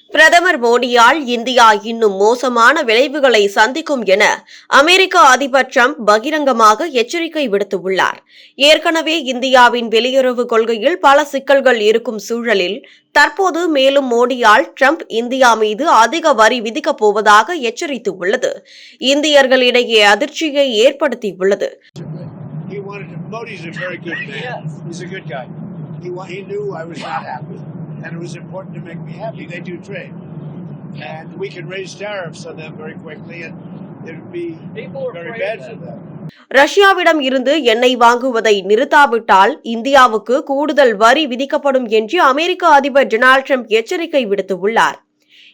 பிரதமர் மோடியால் இந்தியா இன்னும் மோசமான விளைவுகளை சந்திக்கும் என அமெரிக்க அதிபர் டிரம்ப் பகிரங்கமாக எச்சரிக்கை விடுத்துள்ளார். ஏற்கனவே இந்தியாவின் வெளியுறவு கொள்கையில் பல சிக்கல்கள் இருக்கும் சூழலில் தற்போது மேலும் மோடியால் டிரம்ப் இந்தியா மீது அதிக வரி விதிக்கப் போவதாக எச்சரித்துள்ளது இந்தியர்களிடையே அதிர்ச்சியை ஏற்படுத்தியுள்ளது. And it was important to make me happy. They do trade. And we can raise tariffs on them very quickly and it would be very bad for them. ரஷ்யாவிடம் இருந்து எண்ணெய் வாங்குவதை நிறுத்தாவிட்டால் இந்தியாவுக்கு கூடுதல் வரி விதிக்கப்படும் என்று அமெரிக்க அதிபர் டொனால்டு டிரம்ப் எச்சரிக்கை விடுத்துள்ளார்.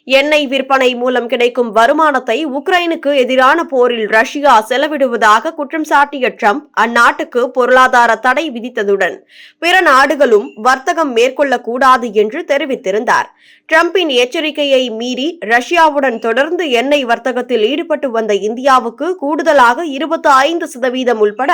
எண்ணெய் விற்பனை மூலம் கிடைக்கும் வருமானத்தை உக்ரைனுக்கு எதிரான போரில் ரஷ்யா செலவிடுவதாக குற்றம் சாட்டிய டிரம்ப் அந்நாட்டுக்கு பொருளாதார தடை விதித்ததுடன் பிற நாடுகளும் வர்த்தகம் மேற்கொள்ளக்கூடாது என்று தெரிவித்திருந்தார். டிரம்பின் எச்சரிக்கையை மீறி ரஷ்யாவுடன் தொடர்ந்து எண்ணெய் வர்த்தகத்தில் ஈடுபட்டு வந்த இந்தியாவுக்கு கூடுதலாக 25% உள்பட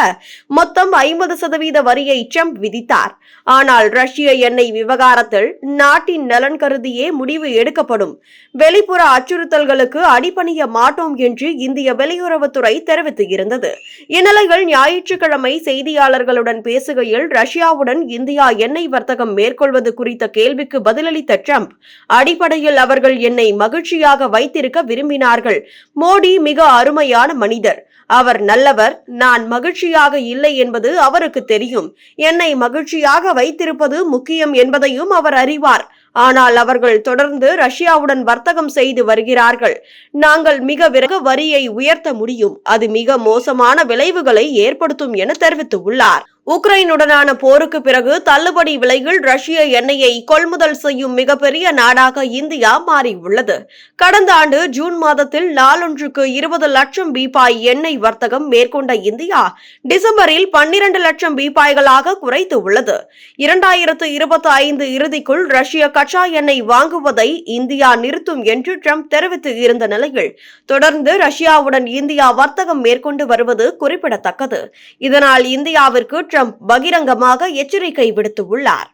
மொத்தம் 50% வரியை டிரம்ப் விதித்தார். ஆனால் ரஷ்ய எண்ணெய் விவகாரத்தில் நாட்டின் நலன் கருதியே முடிவு எடுக்கப்படும், வெளிப்புற அச்சுறுத்தல்களுக்கு அடிபணிய மாட்டோம் என்று இந்திய வெளியுறவுத்துறை தெரிவித்திருந்தது. இந்நிலையில் ஞாயிற்றுக்கிழமை செய்தியாளர்களுடன் பேசுகையில் ரஷ்யாவுடன் இந்தியா எண்ணெய் வர்த்தகம் மேற்கொள்வது குறித்த கேள்விக்கு பதிலளித்த டிரம்ப், அடிப்படையில் அவர்கள் என்னை மகிழ்ச்சியாக வைத்திருக்க விரும்பினார்கள். மோடி மிக அருமையான மனிதர், அவர் நல்லவர். நான் மகிழ்ச்சியாக இல்லை என்பது அவருக்கு தெரியும். என்னை மகிழ்ச்சியாக வைத்திருப்பது முக்கியம் என்பதையும் அவர் அறிவார். ஆனால் அவர்கள் தொடர்ந்து ரஷ்யாவுடன் வர்த்தகம் செய்து வருகிறார்கள். நாங்கள் மிக விரைவாக வரியை உயர்த்த முடியும், அது மிக மோசமான விளைவுகளை ஏற்படுத்தும் என தெரிவித்துள்ளார். உக்ரைனுடனான போருக்கு பிறகு தள்ளுபடி விலையில் ரஷ்ய எண்ணெயை கொள்முதல் செய்யும் மிகப்பெரிய நாடாக இந்தியா மாறியுள்ளது. கடந்த ஆண்டு ஜூன் மாதத்தில் நாளொன்றுக்கு 20 லட்சம் பீப்பாய் எண்ணெய் வர்த்தகம் மேற்கொண்ட இந்தியா டிசம்பரில் 12 லட்சம் பீப்பாய்களாக குறைத்துள்ளது. 2025 இறுதிக்குள் ரஷ்ய கச்சா எண்ணெய் வாங்குவதை இந்தியா நிறுத்தும் என்று டிரம்ப் தெரிவித்து இருந்த நிலையில் தொடர்ந்து ரஷ்யாவுடன் இந்தியா வர்த்தகம் மேற்கொண்டு வருவது குறிப்பிடத்தக்கது. இதனால் இந்தியாவிற்கு டிரம்ப் பகிரங்கமாக எச்சரிக்கை விடுத்துள்ளார்.